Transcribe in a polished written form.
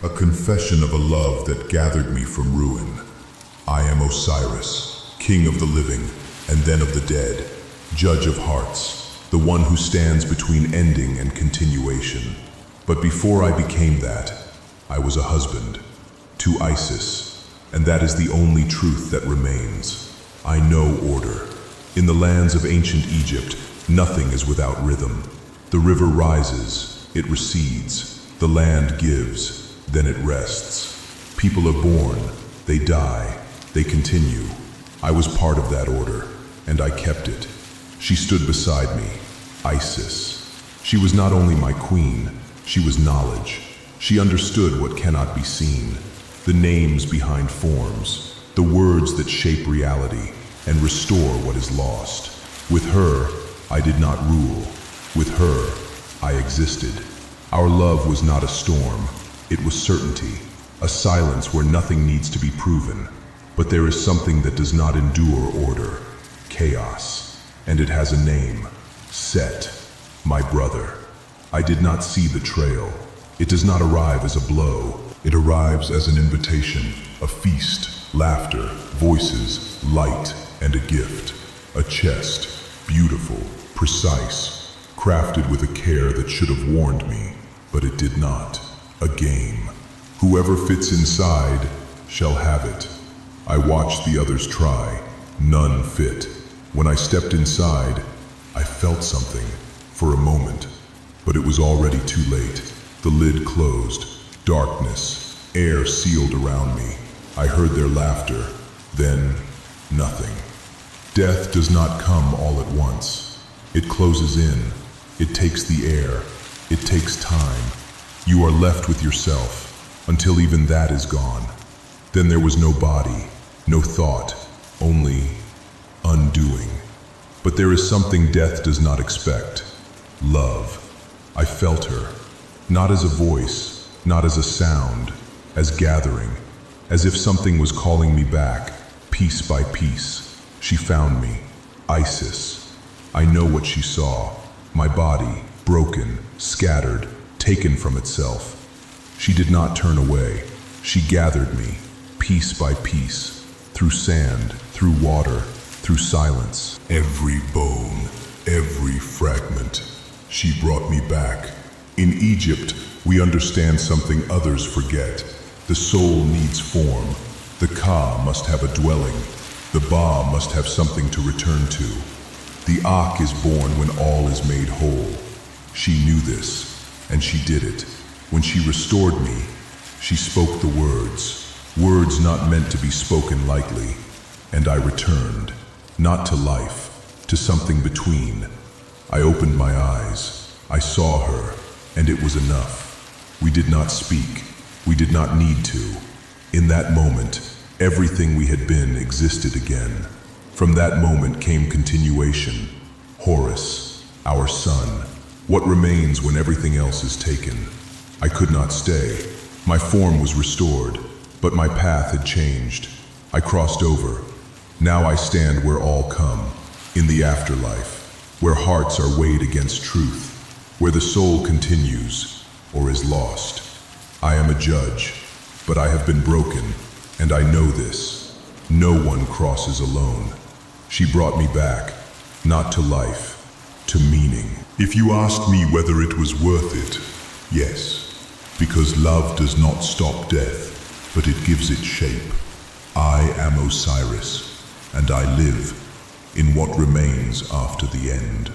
a confession of a love that gathered me from ruin. I am Osiris, king of the living, and then of the dead, judge of hearts, the one who stands between ending and continuation. But before I became that, I was a husband to Isis, and that is the only truth that remains. I know order. In the lands of ancient Egypt, nothing is without rhythm. The river rises, it recedes, the land gives, then it rests. People are born, they die, they continue. I was part of that order, and I kept it. She stood beside me, Isis. She was not only my queen, she was knowledge. She understood what cannot be seen, the names behind forms, the words that shape reality and restore what is lost. With her, I did not rule. With her, I existed. Our love was not a storm, it was certainty, a silence where nothing needs to be proven. But there is something that does not endure order, chaos, and it has a name, Set, my brother. I did not see the trail. It does not arrive as a blow. It arrives as an invitation, a feast, laughter, voices, light, and a gift. A chest, beautiful, precise, crafted with a care that should have warned me, but it did not. A game. Whoever fits inside shall have it. I watched the others try. None fit. When I stepped inside, I felt something, for a moment, but it was already too late. The lid closed, darkness, air sealed around me. I heard their laughter, then nothing. Death does not come all at once. It closes in, it takes the air, it takes time. You are left with yourself, until even that is gone. Then there was no body, no thought, only undoing. But there is something death does not expect. Love. I felt her, not as a voice, not as a sound, as gathering, as if something was calling me back, piece by piece. She found me, Isis. I know what she saw, my body, broken, scattered, taken from itself. She did not turn away. She gathered me, piece by piece, through sand, through water, through silence. Every bone, every fragment. She brought me back. In Egypt, we understand something others forget. The soul needs form. The Ka must have a dwelling. The Ba must have something to return to. The Ak is born when all is made whole. She knew this, and she did it. When she restored me, she spoke the words, words not meant to be spoken lightly. And I returned, not to life, to something between. I opened my eyes, I saw her, and it was enough. We did not speak, we did not need to. In that moment, everything we had been existed again. From that moment came continuation. Horus, our son. What remains when everything else is taken? I could not stay. My form was restored, but my path had changed. I crossed over. Now I stand where all come, in the afterlife, where hearts are weighed against truth, where the soul continues or is lost. I am a judge, but I have been broken, and I know this. No one crosses alone. She brought me back, not to life, to meaning. If you ask me whether it was worth it, yes, because love does not stop death, but it gives it shape. I am Osiris, and I live in what remains after the end.